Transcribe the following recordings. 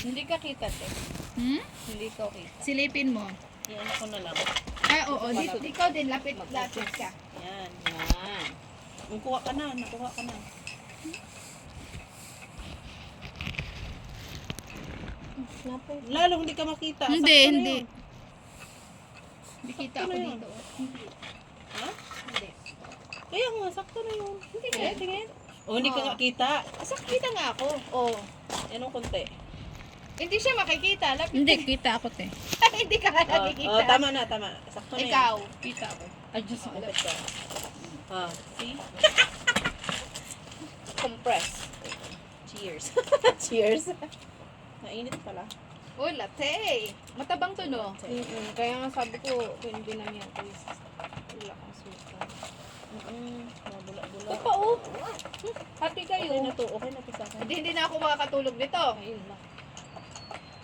Hindi ka kita, te. Hindi ka kita. Silipin mo. Yan ako na lang. Oo. Ikaw din, lapit ka. Yan. Yan. Nakuha ka na. Lalo hindi ka makita. Hindi, Sakto na hindi. yun. Hindi kita ako dito. Ha? Hindi. Kaya nga, sakto na yun. Hindi ka, tingin. O, hindi ka nga kita. Sakita nga ako. Oh. Yan ang konti. Hindi siya makikita. Lapit. Hindi, kita ako, te. Hindi ka nga nakikita. Tama na. Sakto na yan. Ikaw. Kita ako. Ay, Diyos ko. Lapit ka. See? Compress. Cheers. Cheers. Mainit pala. Uy, latte. Matabang to, no? Kaya nga sabi ko, kung hindi na niya twist. Wala kang suka. Mabula-bula. Ito pa, oh. Hati Okay kayo. na to sa akin. Hindi na ako makakatulog nito. Ayun lang.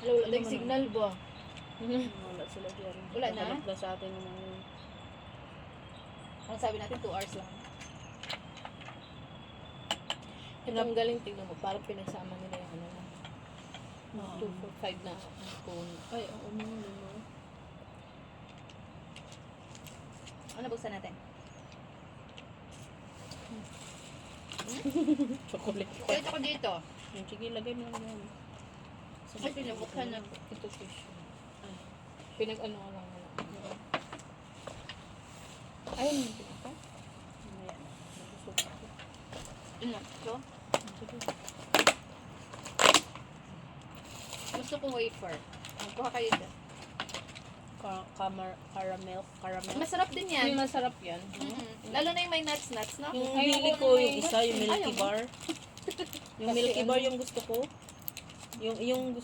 Wala na yung signal ba? Wala sila dyan. Wala na? Nakalap na sa atin ng Ang sabi natin, 2 hours lang. Ito ang galing tingnan mo. Parang pinagsama nila yung ano na. 2 for 5 na phone. Ay, oo naman. Ano buksan natin? Chocolate. Kulit ako dito. Yung sige, lagay mo lang yan. Ay, pinabuksan na ito tissue. Pinag-ano ka lang nila. Ayun, hindi pinaka. Mamaya na. Nabusog ako. Ano? Ito? Sige. Gusto ko wafer. Magkuha kayo dyan. Caramel. Masarap din yan. Yung masarap yan. Lalo na yung may nuts, no? Yung Ayoko hili na ko, may yung isa, yung Milky Ayaw mo. Bar. Yung Milky Bar yung gusto ko. Yung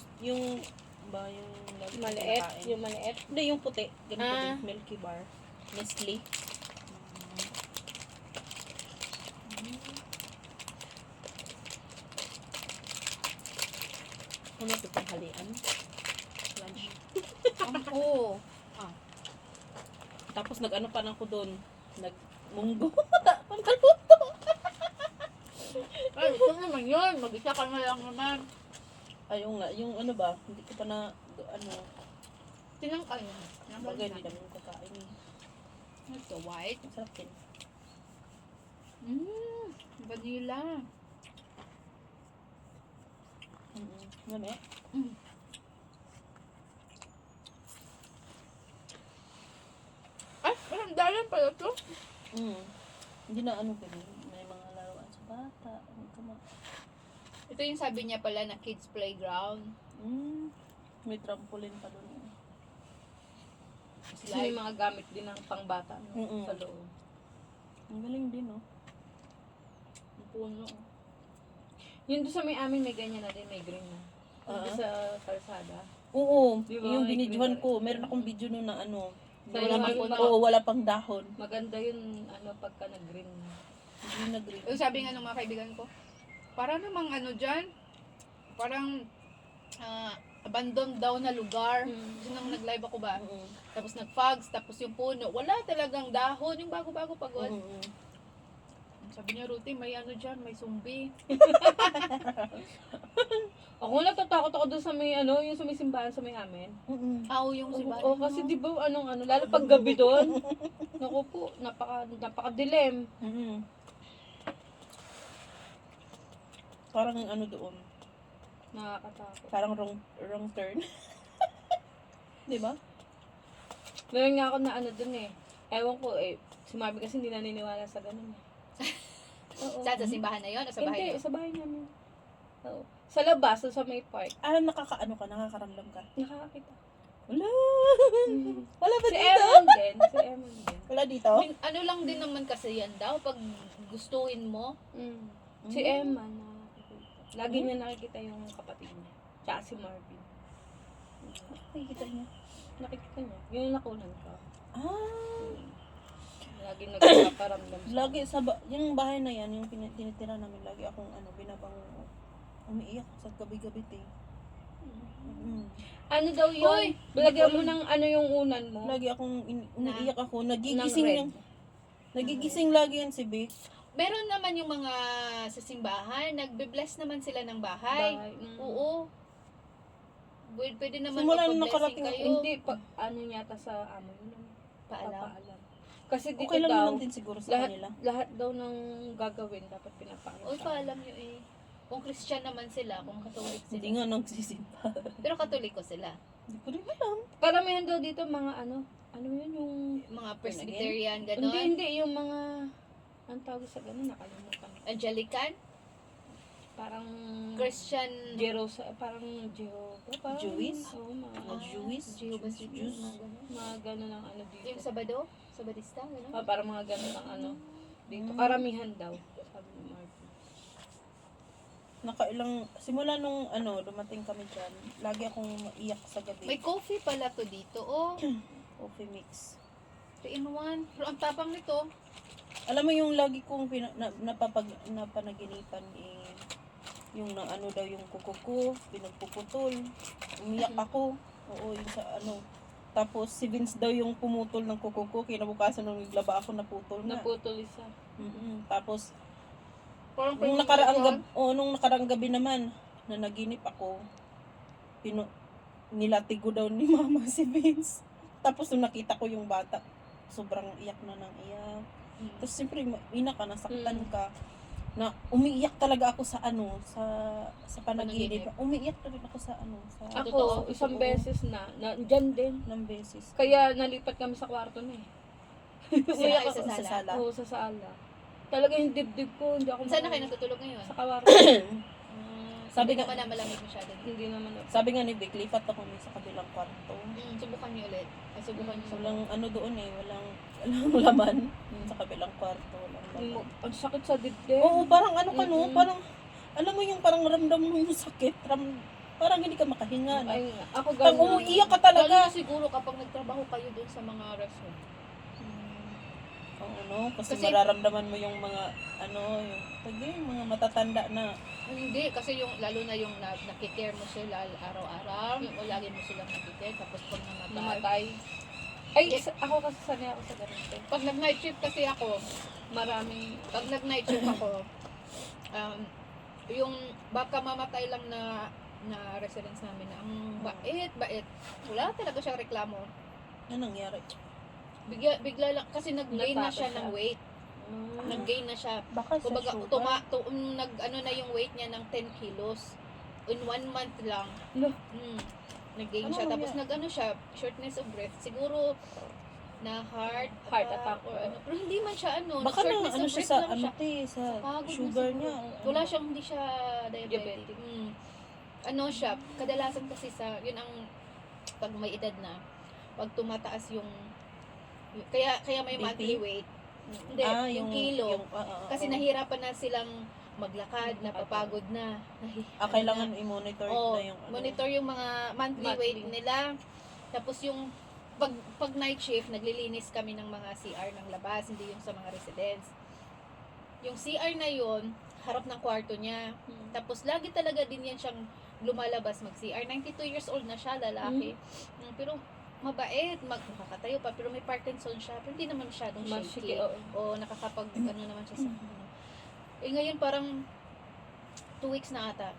ba yung lagi ko Maliit. kinakain. Yung maliit. Hindi, yung puti. Ganito Ah. din, Milky Bar. Nestle. Ano ito pang halian? Lunch. Oo. Tapos nag-ano pa na ako doon. Nag-munggo. Ay, ito naman yun. Mag-isa ka na lang naman. Ayaw nga, yung ano ba, hindi ko pa na, ano, Tinangkal na. bagay, hindi namin kakain. Ito, white. Ang sarap din. Vanilla. Ano eh? Ay, parang dalan pala to. Hindi na ano ganun. May mga laruan sa bata. Ano ka ma? Ito yung sabi niya pala na kids playground. May trampoline pa doon. Kasi may mga gamit din ng pangbata no? Sa loob. Ang galing din, no? Ang puno. Yun doon sa may amin, may ganyan na din, may green na. Doon sa kalsada. Oo, Di ba? yung May binidyohan green ko. Meron akong video nun na ano. Sa Wala yung pang, wala pang dahon. Maganda yun, ano, pagka nag-green na. Hindi na green. Yung sabi nga ng mga kaibigan ko, parang namang ano dyan, parang abandoned daw na lugar. Kasi nang nag-live ako ba? Tapos nag-fogs, tapos yung puno, wala talagang dahon, yung bago-bago pagod. Sabi niya, Ruti, may ano dyan, may zombie. Ako natatakot ako doon sa may, ano, yung sa may simbahan sa may amin. Aw, yung si Bani. Oo, kasi di ba, ano, lalo pag gabi doon. Naku po, napaka-dilim. Parang ano doon. Nakakatakot. Parang wrong turn. Di ba? Meron nga ako na ano doon eh. Ewan ko eh, si Marvin kasi hindi naniniwala sa ganun eh. Oo. Saan, sa simbahan na yun o sa bahay Hindi, niyo? sa bahay namin. Oo. Sa labas, sa may park. Nakakaramdam ka? Nakakakita. Wala. Wala ba Si dito? Eman din. Si Eman din. Wala dito? Ano lang din naman kasi yan daw, pag gustuin mo. Si Eman nakakita. Lagi niya nakikita yung kapatid niya. Tsaka si Marvin. Nakikita niya. Nakikita niya. Yung nakunan ko. Lagi nagpaparamdam sa Lagi yung bahay na yan, yung tinitira namin, lagi akong binabang umiiyak sa gabi-gabi te. Ano daw yun? Lagyan mo ng ano yung unan mo. Lagi akong umiiyak ako, Ng nagigising red. nagigising lagi yan si Vic. Meron naman yung mga sa simbahan, nagbe-bless naman sila ng bahay. Oo. Pwede naman Simula nung magpa-blessing nakarating ako, kayo. Hindi, ano yata sa amo yun. Paalam. Papaalam. Kasi dito Okay lang daw, naman din siguro sa lahat, kanila. lahat daw ng gagawin dapat pinapaalam Oy, sa paalam nyo eh. Kung Christian naman sila, kung Katolik Hindi sila. nga nagsisimba. Pero Katoliko sila. Hindi ko rin alam. Karamihan daw dito mga ano yun yung, Mga Presbyterian, hindi, gano'n. hindi, yung mga, ang tawag sa gano'n, nakalimutan. Angelican, Parang, Christian, parang Jehovah, parang, Jewish? Oo, mga, Mga Jewish? Jehovah's Jews? Witness, mga gano'n. mga gano'n ang ano dito. Yung Sabado, Sabadista, gano'n. Parang mga gano'n ang ano dito. Karamihan daw, sabi ni Martin. Simula nung dumating kami dyan, lagi akong maiyak sa gabi. May coffee pala to dito, oh. Coffee mix. 3-in-1. Pero ang tapang nito, Alam mo yung lagi kong napanaginipan yung na daw yung kuko ko, pinagpuputol. Umiyak ako. Oo, yung sa Tapos si Vince daw yung pumutol ng kuko ko, kinabukasan nung naglaba ako naputol na. Naputol isa. Tapos parang nung nakaraang gabi naman na naginip ako, nilatig ko daw ni mama si Vince. Tapos nung nakita ko yung bata, sobrang iyak na ng iyak. Tapos siyempre, ina ka, nasaktan ka. Na umiiyak talaga ako sa sa panaginip. Umiiyak talaga ako sa sa Ako, isang beses na dyan din. ng beses. Kaya nalipat kami sa kwarto na eh. Sila Umiiyak ay sa ako sala. Oo, sa sala. Talaga yung dibdib ko, hindi ako Saan na kayo natutulog ngayon? sa kwarto. Sabi Sabi naman nga- na malamig masyado. Hindi naman ako. Sabi nga ni Vic, lipat ako sa kabilang kwarto. Subukan niyo ulit. Ay, subukan niyo sa Walang doon walang laman. Sa kabilang kwarto, walang laman. Ang sakit sa dibdib. Oo, parang Mm-mm. parang, alam mo yung parang ramdam mo yung sakit, parang hindi ka makahinga. Ay, ako Pag ganun. umiiyak ka Lalo talaga. na siguro kapag nagtrabaho kayo doon sa mga restaurant. Oo, no? Kasi, Kasi- mararamdaman mo yung mga, yung mga matatanda na, Hindi, kasi yung lalo na yung nakikare mo sila araw-araw, yung lagi mo silang nakikare, tapos pag namatay. Namatay. Ay, ako kasi sanay ako sa ganito. Pag nag-night shift kasi ako, pag nag-night shift ako, yung baka mamatay lang na residents namin na ang bait. Wala talaga siyang reklamo. ano nangyari? Bigla lang, kasi nag-gain na Natapos siya siya. ng weight. Nag-gain na siya. Baka Kumbaga, nag-ano na yung weight niya ng 10 kilos. In 1 month lang. No. Nag-gain Ano siya. Tapos nangyari? nag-ano siya, shortness of breath. Siguro, na heart Attack. or ano. Pero hindi man siya Baka na, shortness of siya breath sa, lang siya. sa Pagod na sugar siguro. niya. Wala siyang, hindi siya diabetic. Diabetic. Ano siya, kadalasan kasi yun ang, pag may edad na, pag tumataas kaya may BP? monthly weight. Hindi, yung kilo. Kasi nahirapan na silang maglakad, napapagod na. kailangan i-monitor Oo, na yung monitor yung mga monthly weight nila. Tapos yung pag night shift, naglilinis kami ng mga CR ng labas, hindi yung sa mga residents. Yung CR na yun, harap ng kwarto niya. Tapos lagi talaga din yan siyang lumalabas mag-CR. 92 years old na siya, lalaki. Pero mabait, makakatayo pa, pero may Parkinson siya, pero hindi naman masyadong shaky. O nakakapag, naman siya sa, ngayon parang 2 weeks na ata.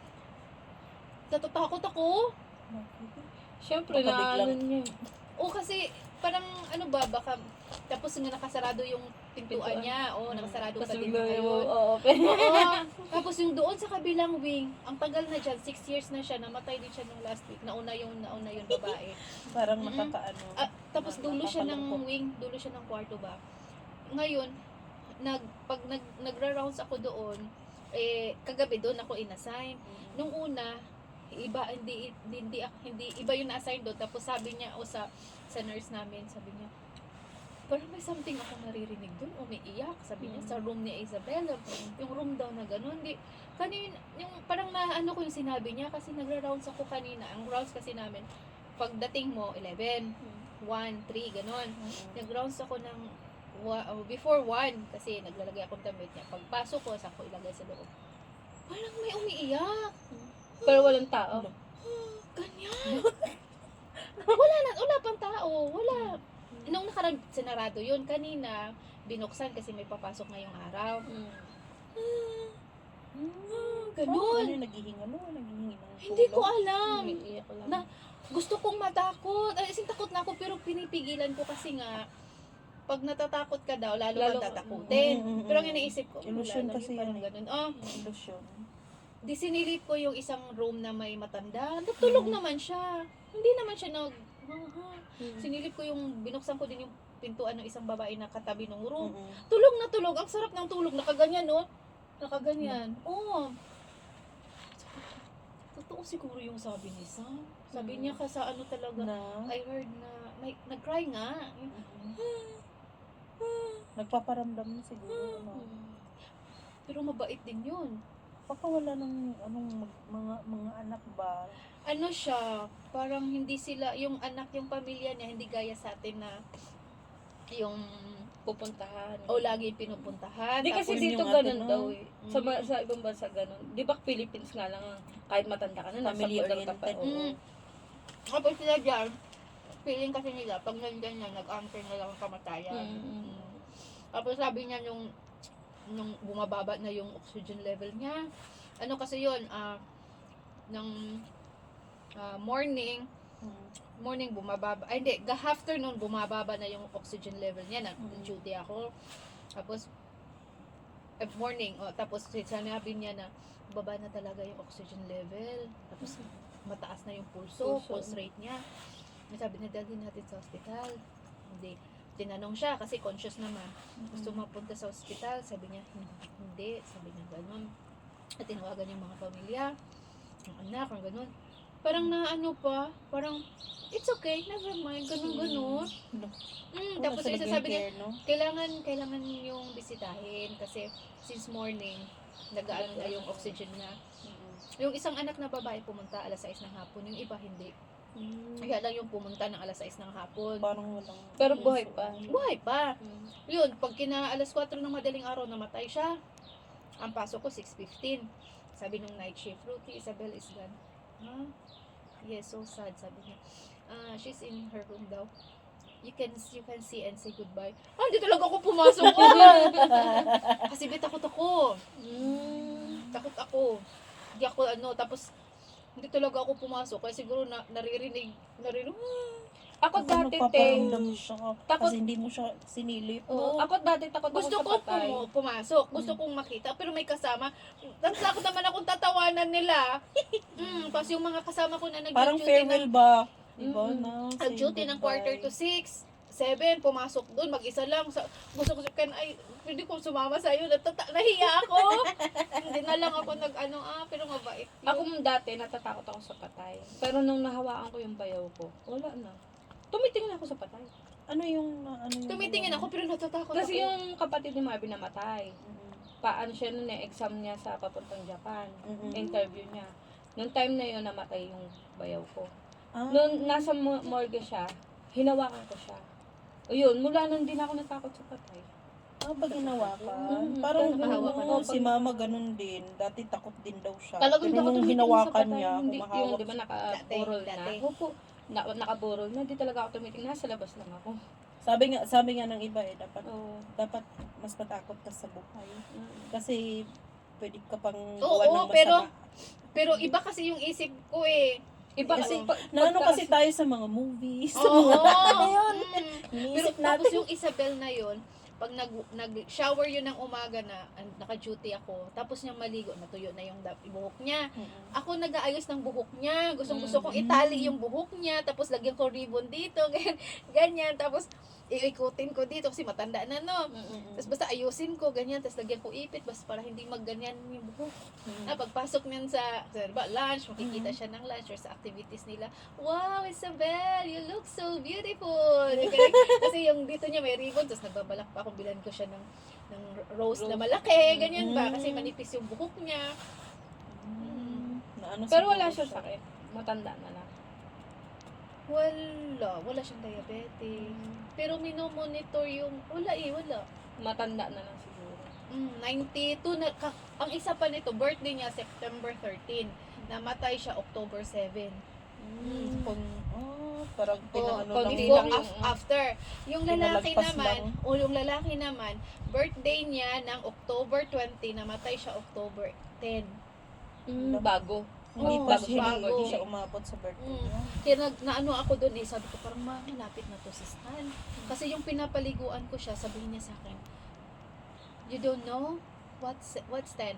Natatakot ako. Siyempre, Baka na biglang- ano niya. O kasi, parang baka, tapos nga nakasarado yung pintuan niya. O, nakasarado pa Kasi din bigla ngayon. oo. Oo. Tapos yung doon sa kabilang wing, ang tagal na dyan, 6 years na siya, namatay din siya nung last week. Nauna yung babae. Parang Mm-mm. nakakaano. Tapos dulo siya ng Nakakalungkot. wing, dulo siya ng kwarto ba. Ngayon, pag nagra-rounds ako doon, kagabi doon ako inassign. Nung una, hindi iba yung na-assign doon. Tapos sabi niya sa nurse namin, sabi niya, parang may something ako naririnig doon, umiiyak. Sabi niya, sa room ni Isabella, yung room daw na gano'n. Yung parang naano ko yung sinabi niya, kasi nagra-rounds ako kanina. Ang rounds kasi namin, pagdating mo, 11, 1, 3, gano'n. Nag-rounds ako ng before 1, kasi naglalagay akong damit niya. Pagpasok ko, saan ko ilagay sa loob. Parang may umiiyak. Pero walang tao. Ganyan. Wala pang tao. Wala. Nung sinarado yun, kanina, binuksan kasi may papasok ngayong araw. Ano Ganun. yung naghihinga mo? Naghihingi ng Hindi ko alam. Umiiyak lang. Na, gusto kong matakot. Ay, sin takot na ako pero pinipigilan ko kasi nga pag natatakot ka daw, lalo Lalo- kang tatakutin. Pero ang iniisip ko, Illusion wala lang kasi yun, parang yan eh. ganun. Oh, Ilusyon. di sinilip ko yung isang room na may matanda. Natulog naman siya. Hindi naman siya Sinilip ko yung, binuksan ko din yung pintuan ng isang babae na katabi ng room. Tulog na tulog. Ang sarap ng tulog. Nakaganyan, no? Nakaganyan. Oo. Totoo siguro yung sabi ni Sam. Sabi niya ka sa ano talaga. Na, I heard na, nag-cry nga. nagpaparamdam na siguro. No? Pero mabait din yun. Baka wala ng mga anak ba? Ano siya, parang hindi sila, yung anak, yung pamilya niya, hindi gaya sa atin na yung Pupuntahan. o lagi pinupuntahan. Di kasi Tapos, yun dito yung ganun atin, daw no? eh. Sa ibang bansa ganun. Di ba Philippines nga lang kahit matanda ka na, nasa Family poder ka pa. oriented. Oo. Tapos sila dyan, feeling kasi nila, pag nandyan na, nag-anchor na lang ang kamatayan. Mm. Tapos sabi niya nung bumababa na yung oxygen level niya, ano kasi yun, ng morning bumababa, ay hindi, afternoon bumababa na yung oxygen level niya, duty ako. Tapos, morning, tapos sinabi niya na, baba na talaga yung oxygen level. Tapos, mataas na yung pulse rate niya. Sabi niya, dalhin natin sa hospital. Hindi. Tinanong siya, kasi conscious naman. Gusto mapunta sa hospital. Sabi niya, hindi. Sabi niya, ganun. At tinawagan yung mga pamilya, yung anak, yung ganun. Parang parang, it's okay, never mind, ganun. Tapos isa sabi niya, kailangan yung bisitahin kasi since morning, nag-aano na yung oxygen niya. Yung isang anak na babae pumunta alas 6 ng hapon, yung iba hindi. Kaya lang yung pumunta ng alas 6 ng hapon. Parang walang... Pero buhay pa. Buhay pa. Yun, pag alas 4 ng madaling araw namatay siya, ang pasok ko 6:15. Sabi nung night shift, Ruthie, Isabel is gone. Huh? Yes, so sad, sabi niya. She's in her room daw. You can see and say goodbye. Hindi talaga ako pumasok. Kasi takot ako. Takot ako. Hindi ako tapos hindi talaga ako pumasok. Kaya siguro naririnig. Ako Kasi dati, te. nagpaparamdam siya. Takot- Kasi hindi mo siya sinilip. Oo, ako dati takot Gusto ako ko sa patay. pumasok. Gusto kong makita. Pero may kasama. Takot naman akong tatawanan nila. Tapos yung mga kasama ko na Parang nag-duty farewell ba? Diba? nag-duty ng 5:45, 7, pumasok doon, mag-isa lang. Gusto ko, pwede kong sumama sa'yo. Nahiya ako. Hindi na lang ako pero mabait yun. Ako dati, natatakot ako sa patay. Pero nung nahawaan ko yung bayaw ko, wala na. Tumitingin ako sa patay. Ano yung... Tumitingin ako, pero natatakot Kasi ako. yung kapatid ni Marvin namatay. Paano siya nun exam niya sa papuntang Japan. Interview niya. Nung time na yun, namatay yung bayaw ko. Nung nasa morgue siya, hinawakan ko siya. O yun, mula nun din ako natakot sa patay. Ba ginawa ka? Mm, Parang nakahawa ka na. si mama ganun din. Dati takot din daw siya. Talagang Pero takot nung tumitingin hinawakan Patay, niya, hindi, yung humahawak. di ba nakaburol na? Dati. Opo, nakaburol na. Di talaga ako tumitingin. Nasa labas lang ako. Sabi nga ng iba Oo. dapat mas matakot ka sa buhay. Mm. Kasi pwede ka pang Oo, gawa ng pero- masama. Pero iba kasi yung isip ko eh. Iba Kasi, kasi, Naano kasi tayo sa mga movies. Sa Oo. mga yun. Pero Iniisip tapos natin. yung Isabel na yun, pag nag-shower yun ng umaga na naka-duty ako, tapos niya maligo, natuyo na yung buhok niya. Ako nag-aayos ng buhok niya. Gusto kong itali yung buhok niya, tapos lagyan ko ribbon dito, ganyan. Tapos iikutin ko dito kasi matanda na, no? Tapos basta ayusin ko, ganyan. Tapos lagyan ko ipit, basta para hindi magganyan yung buhok. Pagpasok niyan sa lunch, makikita siya ng lunch or sa activities nila. Wow, Isabel, you look so beautiful. Kasi yung dito niya may ribbon, tapos nagbabalak pa akong bilan ko siya ng rose na malaki, ganyan ba? Kasi manipis yung buhok niya. pero wala siya sakit. Matanda na lang. Wala siyang diabetes. Pero minomonitor yung, wala. Matanda na lang siguro. 92 ang isa pa nito, birthday niya September 13. Namatay siya October 7. Parang pinano lang konti Before, lang yung- after. Yung lalaki Pinalagpas naman, lang. yung lalaki naman, birthday niya ng October 20, namatay siya October 10. Bago. Hindi Oo, pa bago siya, siya hindi birthday. siya umabot sa birthday Mm. niya. Kaya naano ako doon sabi ko parang malapit na to si Stan. Kasi yung pinapaliguan ko siya, sabihin niya sa akin, you don't know what's Stan?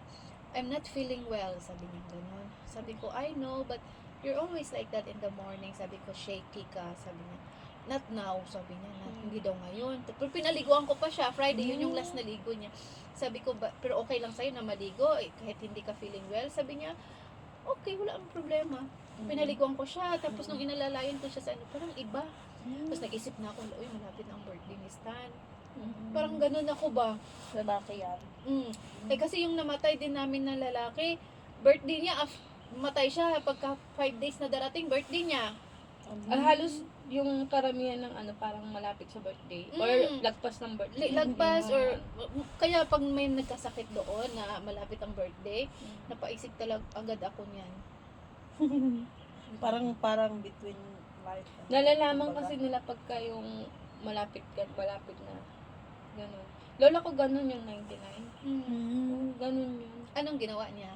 I'm not feeling well, sabi niya ganun. Sabi ko, I know, but you're always like that in the morning. Sabi ko, shaky ka, sabi niya. Not now, sabi niya, hindi daw ngayon. Pero pinaliguan ko pa siya, Friday, yun yung last na ligo niya. Sabi ko, pero okay lang sa'yo na maligo, kahit hindi ka feeling well? Sabi niya, okay, wala ang problema. Pinaliguan ko siya, tapos nung inalalayan ko siya sa ano, parang iba. Tapos nag-isip na ako, uy, malapit na ang birthday ni Stan. Parang ganun ako ba? Lalaki yan. Eh kasi yung namatay din namin na lalaki, birthday niya, matay siya pagka 5 days na darating, birthday niya. Halos yung karamihan ng ano parang malapit sa birthday or Mm. lagpas ng birthday. Lagpas Yung mga- or kaya pag may nagkasakit doon na malapit ang birthday, napaisip talaga agad ako niyan. parang between life. and- Nalalaman kumbaga. kasi nila pagka yung malapit na. Ganun. Lola ko ganun yung 99. Ganun yun. Anong ginawa niya?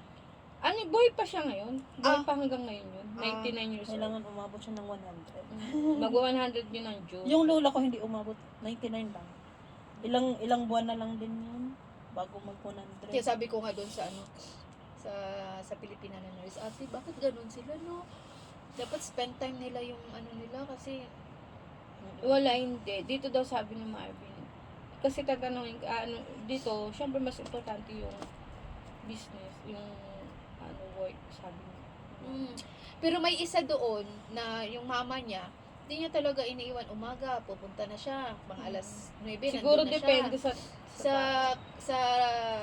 Ano, boy pa siya ngayon. Boy Ah. pa hanggang ngayon yun. 99 years old. Kailangan umabot siya ng 100. Mag-100 yun ang June. Yung lola ko hindi umabot, 99 lang. Ilang buwan na lang din yun bago mag 100. Kaya sabi ko nga doon sa ano, sa Pilipina na nurse, ate, bakit ganun sila, no? Dapat spend time nila yung ano nila kasi Wala, hindi. Dito daw sabi ni Marvin. Kasi tatanungin ka, ano, dito, syempre mas importante yung business, yung work, sabi niya. Pero may isa doon na yung mama niya, hindi niya talaga iniiwan umaga, pupunta na siya, pang alas 9, Siguro nandun na depende siya. Sa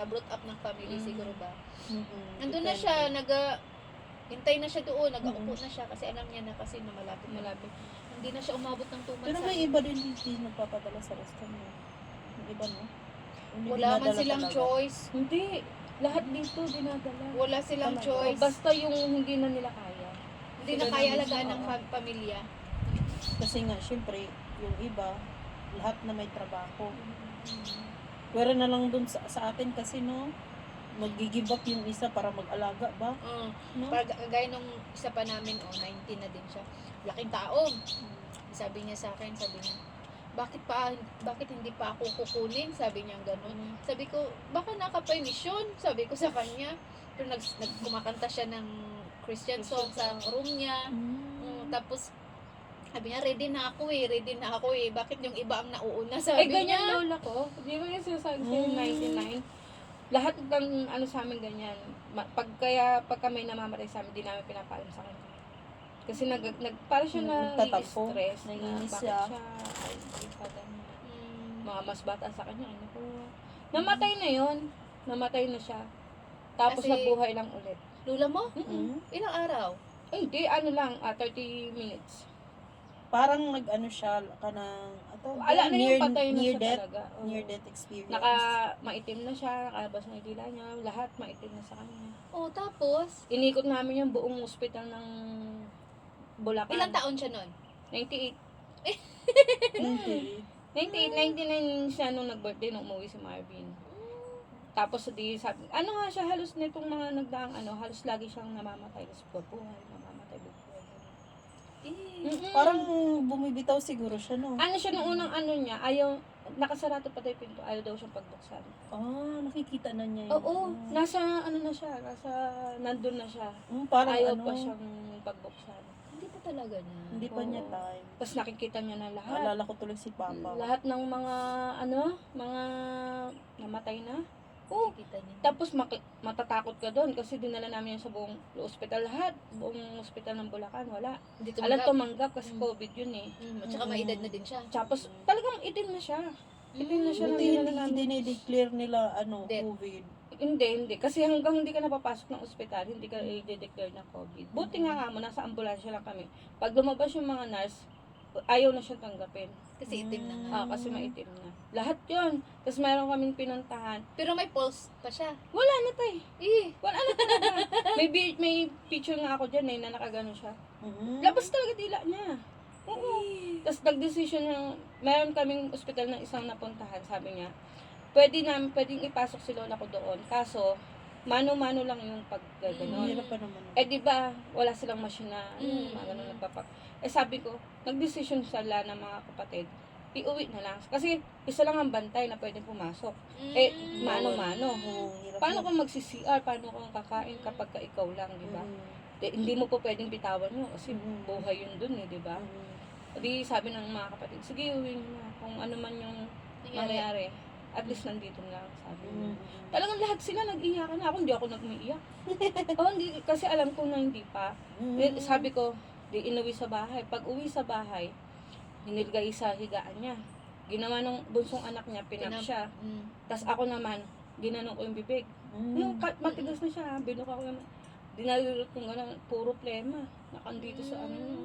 brought up ng family siguro ba. Nandun na siya, hintay na siya doon, nag-aupo na siya kasi alam niya na kasi na malapit. Hindi na siya umabot ng 2 months. Pero may iba din hindi nagpapadala sa restaurant. Yung iba, no? Hindi Wala man dinadala silang talaga. choice. Hindi. Lahat dito dinadala. Wala silang Talaga. choice. Basta yung hindi na nila kaya. Hindi na sila kaya na alagaan mismo, ng oo. pamilya. Kasi nga, syempre, yung iba, lahat na may trabaho. Pero na lang dun sa atin kasi, no? Mag-give up yung isa para mag-alaga ba? No? Para gaya nung isa pa namin, 19 na din siya. Laking tao. Sabi niya sa akin, bakit hindi pa ako kukunin? Sabi niya gano'n. Sabi ko, baka nakapermisyon, sabi ko sa kanya. Pero kumakanta siya ng Christian song sa room niya. Tapos, sabi niya, ready na ako eh. Bakit yung iba ang nauuna? Sabi Ganyan niya. lola ko. Di ba yung sinasabi sa'yo, 99? Lahat ng ano sa amin ganyan. Pagka may namamatay sa amin, di namin pinapaalam sa kanya. Kasi para siya na Nagtatampo, stress na naiinis bakit siya. ay, ganyan. Mm. Mga mas bata sa kanya, ano ko. Namatay na yon. Namatay na siya. Tapos Kasi- nabuhay lang ulit. Lula mo? Mm. Ilang araw? Hindi, ano lang, 30 minutes. Parang nag-ano siya, kanang, Ala na yung patay na near siya death, talaga. Oo. near death experience. Maitim na siya, nakalabas na yung dila niya, lahat maitim na sa kanya. Tapos, Inikot namin yung buong ospital ng Bulacan. ilang taon siya nun? 98. Hindi. 99 siya nung nag-birthday nung umuwi si Marvin. Tapos di sabi, ano nga siya halos nitong mga nagdaang halos lagi siyang namamatay sa buhay, namamatay buhay. Parang bumibitaw siguro siya, no? Ano siya nung unang niya, nakasarado pa tayo pinto, ayaw daw siyang pagbuksan. Nakikita na niya yun. Oo, nasa na siya, nandun na siya. Parang Ayaw ano, pa siyang pagbuksan. Hindi pa talaga niya. hindi pa niya Oo. time. Tapos nakikita niya na lahat. Naalala ko tuloy si Papa. Lahat ng mga mga namatay na. Oo. Nakikita niya. Tapos matatakot ka doon kasi dinala namin yan sa buong ospital lahat. Buong ospital ng Bulacan, wala. Hindi Alam tumanggap. tumanggap kasi Mm. COVID yun eh. At saka may edad na din siya. Tapos talagang itim na siya. Itim na siya na Buti dinala hindi namin. dinideclare nila, Death. COVID. Hindi. Kasi hanggang hindi ka napapasok ng ospital, hindi ka i-declare ng COVID. Buti nga mo, nasa ambulansya lang kami. Pag lumabas yung mga nurse, ayaw na siya tanggapin. Kasi itim na nga. Kasi maitim na. Lahat yun. Tapos mayroon kaming pinuntahan. Pero may pulse pa siya. Wala na tay. Wala na talaga. may picture nga ako dyan na nakagano siya. Labas talaga dila niya. Oo. Tapos nag-decision ng, meron kaming ospital na isang napuntahan, sabi niya, pwedeng ipasok si lola ko doon. Kaso, mano-mano lang yung Ang paggaganon. hirap pa naman. Eh di ba wala silang machine na mga ganun nagpapak. Eh sabi ko, nagdesisyon sila ng mga kapatid, iuwi na lang. Kasi isa lang ang bantay na pwedeng pumasok. Eh, mano-mano. Oo, hirap Paano na. kung magsi-CR? Paano kung kakain kapag ka ikaw lang, di ba? Hindi mo po pwedeng bitawan yun kasi buhay yun dun eh, di ba? Di sabi ng mga kapatid, sige, uwi nyo na. Kung ano man yung mangyari, at least nandito na lang, sabi niya. Talagang lahat sila nag-iyakan na. Ako, hindi ako nag-umiiyak. Hindi, kasi alam ko na hindi pa. Sabi ko, di inuwi sa bahay. Pag uwi sa bahay, hinilgay sa higaan niya. Ginawa ng bunsong anak niya, pinap siya. Tapos ako naman, ginanong ko yung bibig. Yung matigas na siya, binuka ko yung dinalulot kong gano'n, puro plema. Nakandito sa ano niya.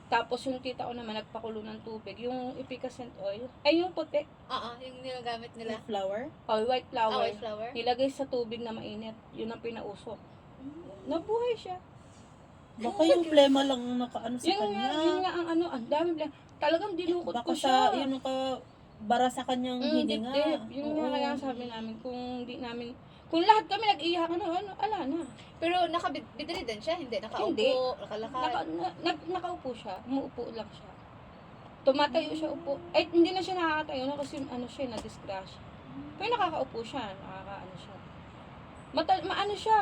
Tapos yung tita ko naman, nagpakulo ng tubig. Yung efficacent oil, ay yung puti, Oo, yung nilagamit nila. Flower? white flour. White flower. Nilagay sa tubig na mainit. Yun ang pinausok. Nabuhay siya. Baka yung plema lang ang nakaano sa Yun nga ang ano, ang dami lang. Talagang dinukot Baka ko sa, siya. yun ka, bara sa kanyang hininga. Dip-dip. Yun nga kaya sabi namin, kung lahat kami nag-iyakan na, ala na. Pero nakabidridan siya, hindi. Nakaupo, Hindi. nakalakad. Nakaupo siya, umuupo lang siya. Tumatayo siya, upo. Ay, hindi na siya nakakatayo na kasi ano siya, na-discrash. Pero nakakaupo siya, nakakaano siya. Maano siya,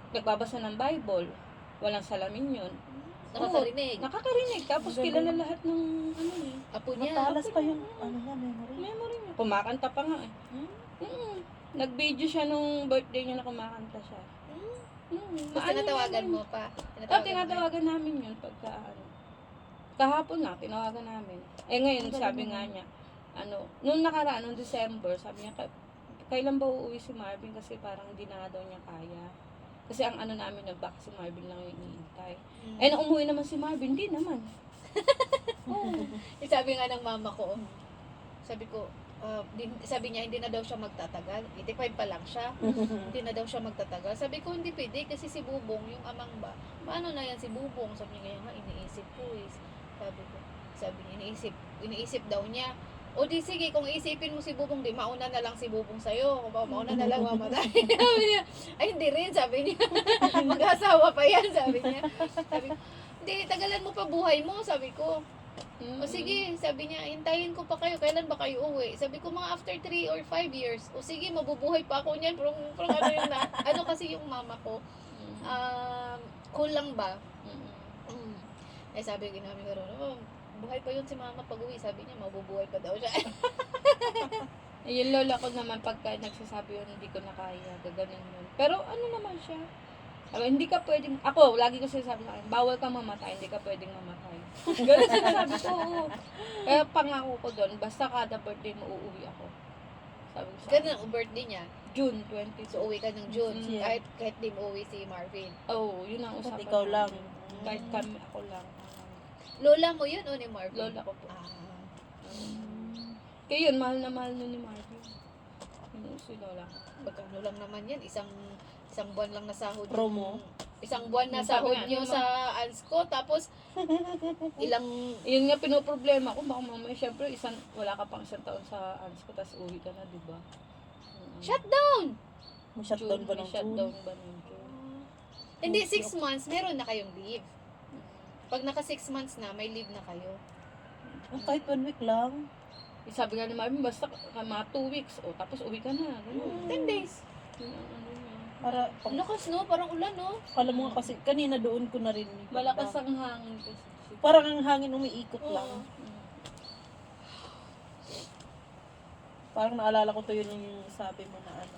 nagbabasa ng Bible. Walang salamin yun. Nakakarinig. Nakakarinig. Tapos Galing. kilala lahat ng ano eh. Apo niya. Matalas pa yung, ano nga, memory. Memory niya. Kumakanta pa nga eh. Nag-video siya nung birthday niya na kumakanta siya. Tapos tinatawagan mo pa. Tinatawagan namin yun pagka ano. Kahapon na, tinawagan namin. Eh ngayon, sabi nga niya, ano, nung nakaraan, nung December, sabi niya, kailan ba uuwi si Marvin? Kasi parang hindi na nga daw niya kaya. Kasi ang ano namin, nag-back si Marvin lang yung iniintay. Eh, nung umuwi naman si Marvin, hindi naman. Sabi nga ng mama ko, sabi ko, sabi niya hindi na daw siya magtatagal. 85 pa lang siya. Hindi na daw siya magtatagal. Sabi ko hindi pwede kasi si Bubong, yung amang ba, paano na yan si Bubong? Sabi niya nga iniisip ko is. Sabi niya iniisip daw niya. O di sige, kung isipin mo si Bubong, di mauna na lang si Bubong sa'yo. Kung mauna na lang mamatay. Sabi niya, ay hindi rin, sabi niya. Mag-asawa pa yan, sabi niya. Sabi ko, hindi, tagalan mo pa buhay mo, sabi ko. O sige, sabi niya, hintayin ko pa kayo, kailan ba kayo uwi? Sabi ko, mga after 3 or 5 years. O sige, mabubuhay pa ako niyan, pero ano yun na, ano kasi yung mama ko, kulang ba? Eh sabi ko namin ko, buhay pa yun si mama pag uwi, sabi niya, mabubuhay pa daw siya. Yung lola ko naman, pagka nagsasabi yun, hindi ko na kaya, gaganin yun. Pero ano naman siya? Hindi ka pwedeng, ako, lagi ko sinasabi sa akin, bawal kang mamatay, hindi ka pwedeng mamatay. Ganun sinasabi ko, oo. Kaya pangako ko doon, basta kada birthday mo, uuwi ako. Sabi ko sa Ganun ang birthday niya. June 20. So uwi ka ng June, Yeah. kahit di mo uwi si Marvin. Yun ang usapan. ikaw lang. namin. Kahit kami, ako lang. Lola mo yun o ni Marvin? Lola ko po. Ah, Kaya yun, mahal na mahal nun ni Marvin. Yung si Lola ko. magkano lang naman yan, isang buwan lang na sahod. Promo. Isang buwan na Yung sabi sahod nga, niyo ano, sa ANSCO, tapos ilang Yun nga pinoproblema ko, baka mamaya syempre wala ka pang isang taon sa ANS ko, tapos uwi ka na, di ba? shutdown! May shutdown ba May ng shutdown June? ba ng June? Hindi, 6 months, meron na kayong leave. Pag naka 6 months na, may leave na kayo. Kahit 1 week lang. Sabi nga ni Marvin, basta mga 2 weeks, tapos uwi ka na. Ganun. 10 days. Yun ang ano niya. Para, Lakas no, parang ulan no. kala mo nga kasi, kanina doon ko narinig. Malakas ang hangin kasi. Parang ang hangin umiikot lang. Oo. Parang naalala ko to yun yung sabi mo na ano.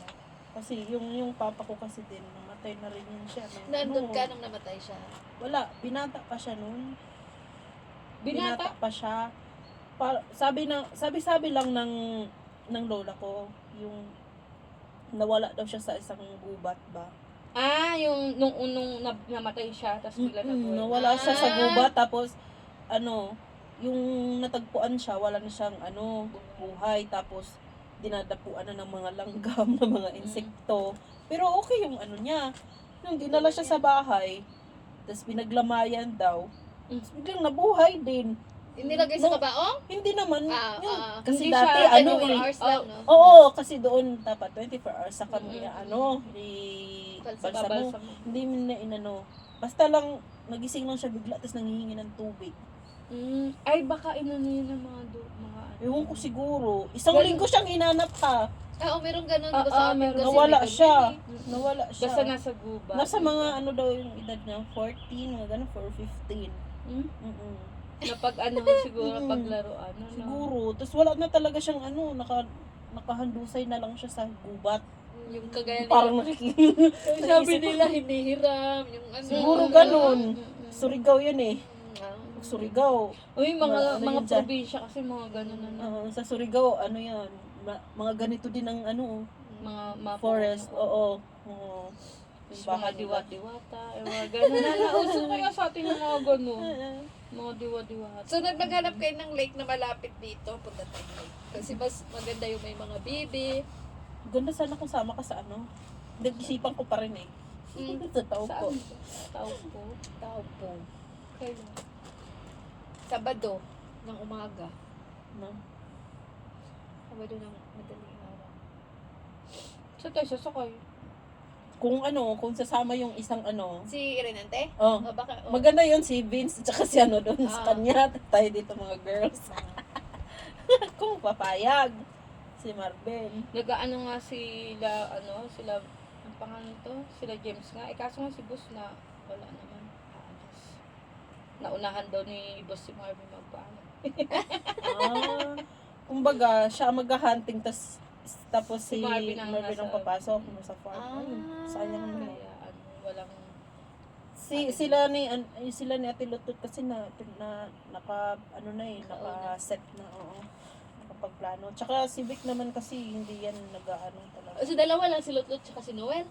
Kasi yung papa ko kasi din, namatay na rin yun siya. Nandun ka nung namatay siya. Wala, binata pa siya nun. Binata? pa siya. Sabi lang ng lola ko, yung nawala daw siya sa isang gubat ba. Yung nung namatay siya, tapos bigla na buhay. Nawala siya sa gubat, tapos ano, yung natagpuan siya, wala na siyang buhay, tapos dinadapuan na ng mga langgam, ng mga insekto. Pero okay yung ano niya. Nung dinala siya sa bahay, tapos pinaglamayan daw, tapos biglang nabuhay din. Inilagay sa No. kabaong? Hindi naman. Kasi Hindi dati, siya, ano 24 eh. hours lang, no? Oo, kasi doon dapat 24 hours sa kami, Balsamo. balsamo. Babalsam mo. Hindi mo na inano. Basta lang, nagising lang siya bigla, tapos nangihingi ng tubig. Ay, baka inano yun ng mga ano. Ewan ko siguro. Isang Well, linggo siyang hinanap pa. Meron ganun. Oo, Diba sa amin meron. kasi Nawala may siya. ganun eh. Nawala siya. Basta nasa guba. Nasa mga ano daw yung edad niya, 14, mga ganun, 15. Hmm? Mm-mm. Napag ano siguro, Mm. paglaruan. Ano? Siguro. Tapos wala na talaga siyang nakahandusay na lang siya sa gubat. Yung kagaya Parang nila. nakikita. Sabi nila, hinihiram. Yung ano. Siguro ganun. Mm-mm. Surigao yun eh. Ah. Surigao. Uy, Ano mga yun dyan? probinsya kasi mga ganun Sa Surigao, ano yan, mga ganito din ang mga forest. Oo. Oo. Yung Mga bahay nila. diwat-diwata, mga ganun na nauso kaya sa atin yung mga ganun. Mga diwat-diwata. So, naghanap kayo ng lake na malapit dito, punta tayo lake. Kasi mas maganda yung may mga bibi. Ganda sana kung sama ka sa nag-isipan ko pa rin eh. Sa tao ko. Saan? Tao ko. Taupo. Kailan? Sabado ng umaga. No? Sabado ng madaling araw. Sa tayo sasakay. Kung sasama yung isang Si Renante? oh, Baka, maganda yun si Vince at saka si doon sa Ah. kanya. Tayo dito mga girls. Kung papayag. Si Marben. Nag-ano nga sila, ang pangalan to? Sila James nga. Eh, kaso nga si Boss na wala naman. Aalis. Naunahan daw ni Boss si Marvin magpaano. Kumbaga, siya ang mag-hunting tapos si Si Marvin ang Marvin ang nasa- papasok sa farm. Ah. Ayun, sayang naman. Kaya walang... Sila ni Ate Lutot kasi naka-set na, oo. Nakapagplano. Tsaka si Vic naman kasi hindi yan talaga. So, dalawa lang si Lutlot tsaka si Noel.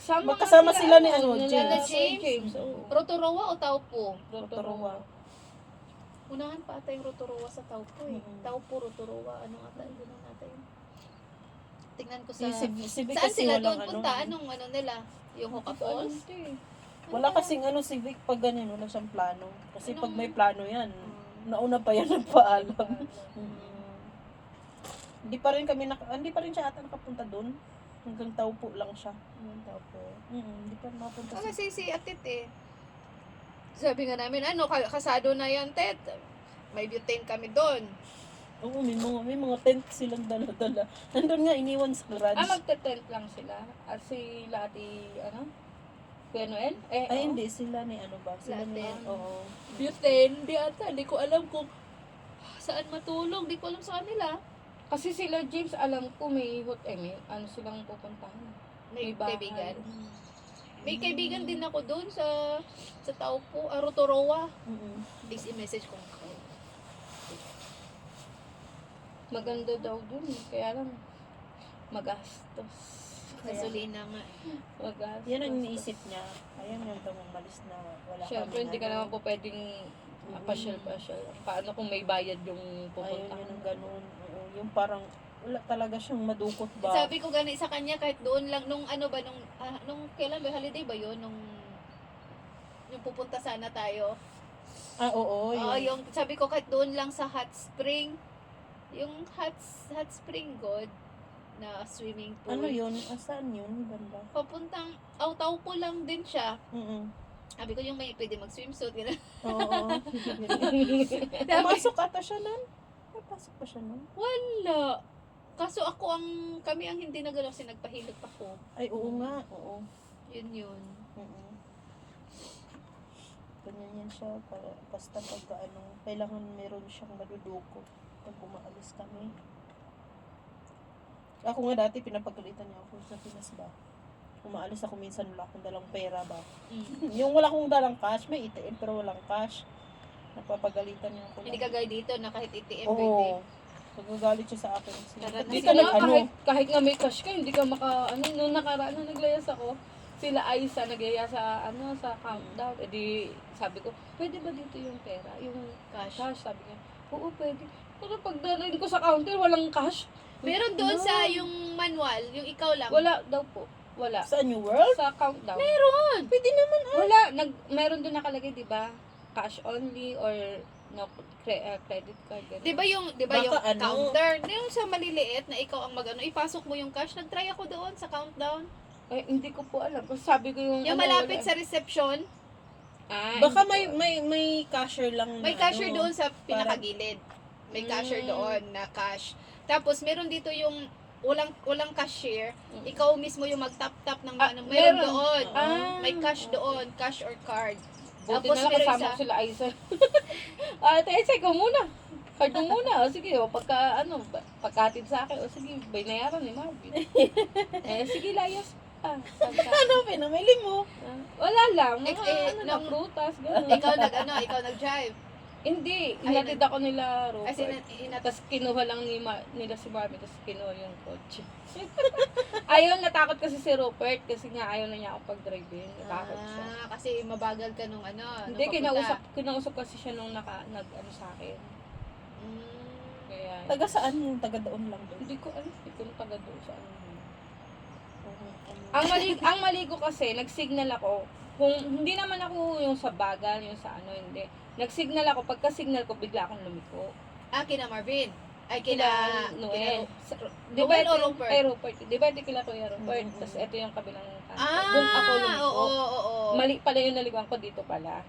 Magkasama sila ni James. James. Oo. Rotorowa o Taupo? Rotorowa. Unahan pa ata yung Rotorowa sa Taupo eh. Mhm. Taupo, Rotorowa, ano ata yun? Ano ata yun? Tingnan ko sa... Si Vic Saan kasi sila walang doon punta? Anong nila? Yung Hoka Falls? Wala kasing si Vic pag ganyan, wala siyang plano. Kasi pag may plano yan, nauna pa yan nagpaalam. Hindi pa rin siya ata nakapunta doon. Hanggang Taupo lang siya. Hindi pa napunta Kasi si Atit eh. Sabi nga namin, kasado na yan, Tet. May butane kami doon. Oo, may mga tent silang dala-dala. Nandun nga, iniwan sa garage. Magte-tent lang sila. At si Lati, Kuya Noel? Ay, hindi. Sila ni ba? Sila ni, Latin. oo. Butane, di ata. Hindi ko alam kung saan matulog. Di ko alam sa kanila. Kasi sila James, alam ko may silang pupuntahan. May bahay. kaibigan. May kaibigan din ako doon sa Taupo, Rotorowa. Please i-message ko. Maganda daw dun. Kaya lang, magastos. Gasolina nga. Magastos. Yan ang iniisip niya. Ayaw niya daw umalis na wala Siyempre, hindi ka naman po pwedeng pasyal-pasyal. Paano kung may bayad yung Ayaw pupuntahan? niya ng ganun. Oo, yung parang wala talaga siyang madukot ba? Sabi ko gani sa kanya kahit doon lang nung nung kailan ba holiday ba 'yon nung pupunta sana tayo. Oo. Yung sabi ko kahit doon lang sa hot spring. Yung hot spring god na swimming pool. Ano yun? Saan yun? Banda? Papuntang Taupo lang din siya. Mm. Sabi ko yung may pwede mag-swimsuit. Gano'n. Oo. Pasok ata siya nun? May pasok pa siya nun? Wala. Kaso kami ang hindi nagalaw kasi nagpahilot ako. Ay, oo nga. Oo. Yun. Mm. Ganyan yan siya. Basta pag kailangan meron siyang maduduko pag umaalis kami. Ako nga dati pinapagalitan niya ako sa Pinas ba. Umaalis ako minsan wala akong dalang pera ba. Yung wala akong dalang cash, may ATM pero walang cash. Napapagalitan niya ako. Hindi kagaya dito na kahit ATM pwede. Oo. Nagagalit siya sa akin. Tara, Hindi Hindi ka ka kahit kahit nga may cash ka, hindi ka nung nakaraan nung naglayas ako, sila Aisa nagyaya sa sa countdown. Eh di, sabi ko, pwede ba dito yung pera? Yung Cash. sabi niya, oo pwede. Pero pagdalhin ko sa counter, walang cash. Meron doon sa yung manual, yung ikaw lang. Wala daw po. Wala. sa New World? Sa countdown. Pwede naman. Wala. Meron doon nakalagay, di ba? Cash only or no credit card. Ganun. Di ba yung Baka ano? counter, yung sa maliliit na ikaw ang magano, ipasok mo yung cash. Nagtry ako doon sa countdown. Ay, hindi ko po alam. Kasi sabi ko yung... Yung malapit sa reception, Baka hindi ko- may cashier lang na may cashier ano. doon sa pinakagilid. May cashier doon na cash. Tapos meron dito yung walang cashier. Ikaw mismo yung mag-tap-tap ng ano. Meron meron. doon. May Ah. cash doon, cash or card. Buti Tapos na lang meron kasama isa- ko sila Aiza. Aiza, ikaw muna. Card mo muna. O sige, pagkatid sa akin. O sige, binayaran ni Marvin. Sige, layas. Sabi sa akin. Ano, pinamili mo? Wala lang. Mga nung- prutas, gano'n. Ikaw nag-drive. Hindi, Ay, inatid ako nila, As in, Robert. Tapos kinuha lang nila si Marvin, tapos kinuha yung kotse. Ayaw, natakot kasi si Rupert, kasi nga ayaw na niya ako pag-drive-in. Natakot siya. Kasi mabagal ka nung ano. Hindi, nung papunta. kinausap kasi siya nung nag-ano sa akin. Mm. Kaya, Taga saan yung taga doon lang doon? hindi ko alam, hindi ko taga doon sa ano. Ano? Ang mali ko kasi, nag-signal ako. Kung hindi naman ako yung sa bagal, yung sa ano, hindi. Nag-signal ako, pagka-signal ko, bigla akong lumiko. Kina Marvin. Ay, kina Noel. Di ba ito- Rupert? Ay, Rupert. Di ba ito kila Kuya Rupert? Mm-hmm. Tapos ito yung kabilang kanto. Doon ako lumiko. oo. Mali pala yung nalikuan ko dito pala.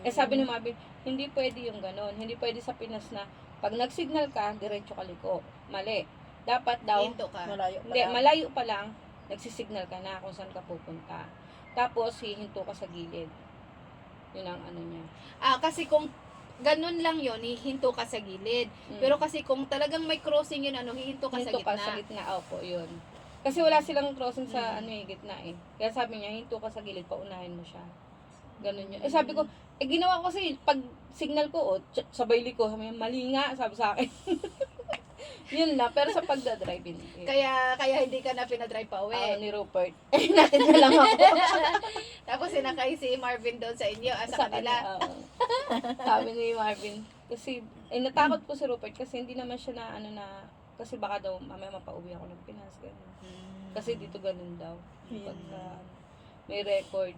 Eh sabi ni Marvin, hindi pwede yung ganon. Hindi pwede sa Pinas na pag nag-signal ka, diretso ka liko. Mali. Dapat daw, Hinto ka. Malayo pa hindi, lang. malayo pa lang, nagsisignal ka na kung saan ka pupunta. Tapos, hihinto ka sa gilid. Yun ang ano niya. Kasi kung ganun lang yon, hihinto ka sa gilid. Mm. Pero kasi kung talagang may crossing yun, hihinto ka sa Hinto ka gitna. sa gitna. Opo, yun. Kasi wala silang crossing sa gitna eh. Kaya sabi niya, hinto ka sa gilid, paunahin mo siya. Ganun yun. Eh sabi ko, ginawa ko kasi, pag signal ko, sabay liko, mali nga, sabi sa akin. Yun lang, pero sa pagdadrive, hindi. Kaya hindi ka na pinadrive pa uwi. Ni Rupert. Natin na lang ako. Tapos sinakay si Marvin doon sa inyo, sa kanila. Sabi ni Marvin. Kasi, natakot ko si Rupert kasi hindi naman siya kasi baka daw mamaya mapauwi ako ng Pinas. Ganun. Kasi dito ganun daw. Pagka may record.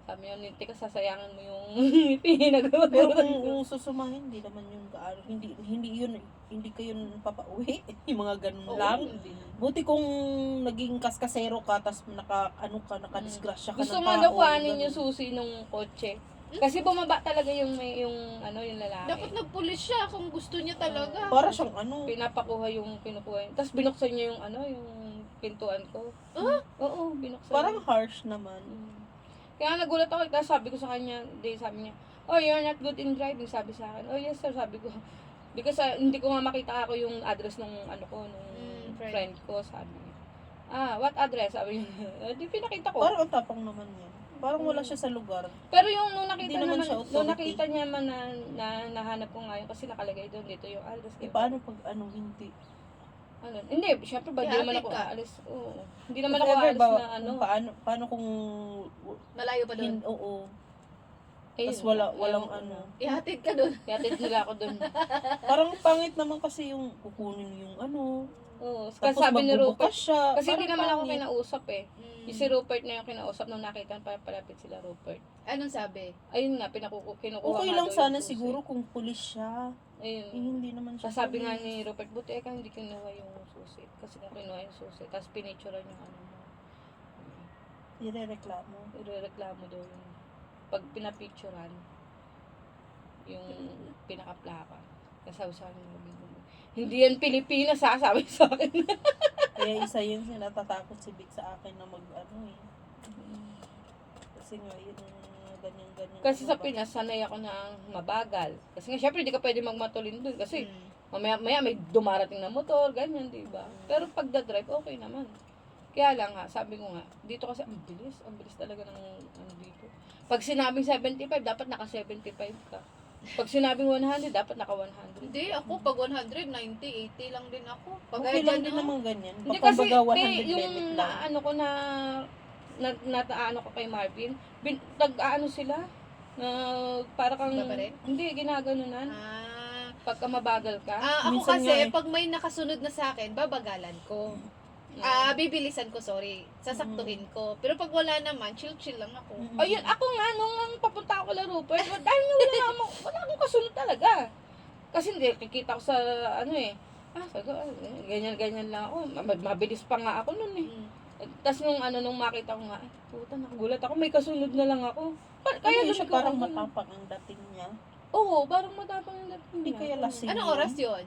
Sabi niya, hindi ka sasayangan mo yung pinagawa. Pero kung susumahin, hindi naman yung gaano. Hindi kayo papauwi. Yung mga ganun lang. Buti kung naging kaskasero ka, tas nakadisgrasya ka Gusto ng nga tao. daw kuhanin ganun. yung susi nung kotse. Kasi bumaba talaga yung lalaki. Dapat nagpulis siya kung gusto niya talaga. Para siyang ano. Pinapakuha yung kinukuha yun. Tapos binuksan niya yung yung pintuan ko. Oo, binuksan Parang niya. harsh naman. Kaya nagulat ako, tapos sabi ko sa kanya, sabi niya, oh, you're not good in driving, sabi sa akin. Oh, yes sir, sabi ko. Because hindi ko nga makita ako yung address nung friend ko, sabi niya. What address? Sabi niya. Di pinakita ko. Parang ang tapang naman yan. Parang wala siya sa lugar. Pero yung nung Hindi nakita naman naman, siya nung authority. nakita niya man na nahanap ko nga yun, kasi nakalagay doon dito yung address. Paano pag hindi? Hindi, syempre ba, di Ihatid naman ako ka. aalis. Oo. Hindi naman If ako ever aalis ba, na Paano kung Malayo pa doon. oo. ayun, Tas walang ayaw ko ano. na. Ihatid ka doon. Ihatid nila ako doon. Parang pangit naman kasi yung kukunin yung ano. Oo. Kasi Tapos sabi ni magbubukas Rupert, siya. kasi hindi Parang naman ako pangit. kinausap eh. Yung si Rupert na yung kinausap nung nakita palapit sila Rupert. Anong sabi? Ayun nga, kinukuha Okay nga lang daw sana yung susi. siguro kung pulis siya. Ayun. Hindi naman siya. Sabi nga pulis. ni Rupert, buti ka hindi kinuha yung susi. Kasi kung kinuha yung susi, tapos pinicturean yung ano mo. Irereklamo. Irereklamo daw yung pag pinapicturean yung pinaka-plaka. Kasi sabi sa akin, hindi yan Pilipinas ha, sabi sa akin. Kaya isa yun natatakot si Vic sa akin na Kasi nga yun ganyan. Kasi sa Pinas, sanay ako na mabagal. Kasi nga, syempre, hindi ka pwede magmatulin dun. Kasi, mamaya may dumarating na motor, ganyan, di ba? Pero pag drive okay naman. Kaya lang nga, sabi ko nga, dito kasi, ang bilis talaga ng dito. Pag sinabing 75, dapat naka 75 ka. Pag sinabing 100, dapat naka 100. Hindi, ako pag 100, 90, 80 lang din ako. Pag Okay lang din naman ganyan. Hindi kasi, Pagkambaga 100 yung limit lang. ano ko ko kay Marvin, sila, para kang, Babare? hindi, ginaganunan. Pagka mabagal ka. Ako Minsan kasi, nga eh. pag may nakasunod na sa akin, babagalan ko. bibilisan ko, sorry. Sasaktuhin ko. Pero pag wala naman, chill-chill lang ako. Ayun, ako nga, nung papunta ako kay Rupert, dahil wala akong kasunod talaga. Kasi hindi, kikita ko sa, sabi ko, ganyan lang ako. Mabilis pa nga ako nun eh. Tapos nung makita ko nga, puta, nakugulat ako, may kasunod na lang ako. Kaya Kaya siya lumiko parang ako. matapang ang dating niya. Oo, parang matapang yung dating Hindi niya. kaya lasing. Anong oras yun?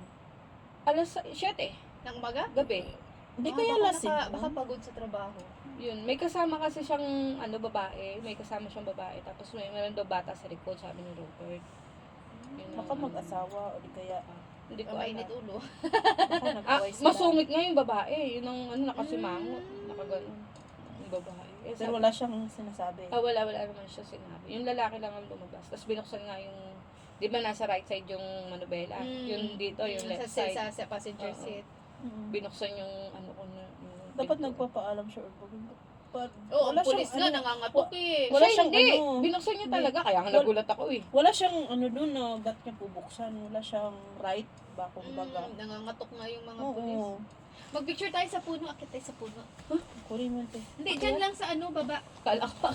Alas 7, Ng umaga? gabi. Hindi kaya lasing. Baka pagod sa trabaho. Yun, may kasama kasi siyang babae, may kasama siyang babae, tapos meron daw bata sa likod, sabi ni Rupert. Yun Baka ang- mag-asawa o di kaya Hindi ko Mainit alam. ulo. baka nag-away sila. Masungit nga yung babae, yun ang nakasimangot, nakaganon. Yung babae. Eh, Pero sabi- wala siyang sinasabi. wala naman siya sinabi. Yung lalaki lang ang lumabas. Tapos binuksan nga yung, di ba nasa right side yung manubela? Yung dito, yung left side. Sa passenger Oo. seat. Binuksan yung ko na. yung Dapat pinto. nagpapaalam siya or Oo, ang wala pulis siyang nga, nangangatok eh. wala Siya siyang hindi. ano. Binuksan niya Hindi. talaga. Kaya nga Wal- nagulat ako eh. Wala siyang doon na ba't niya bubuksan. Wala siyang right ba kumbaga. Nangangatok nga yung mga Oo. pulis. Mag-picture tayo sa puno, akit tayo sa puno. Kurimente. Hindi, dyan lang sa baba. Kala ko.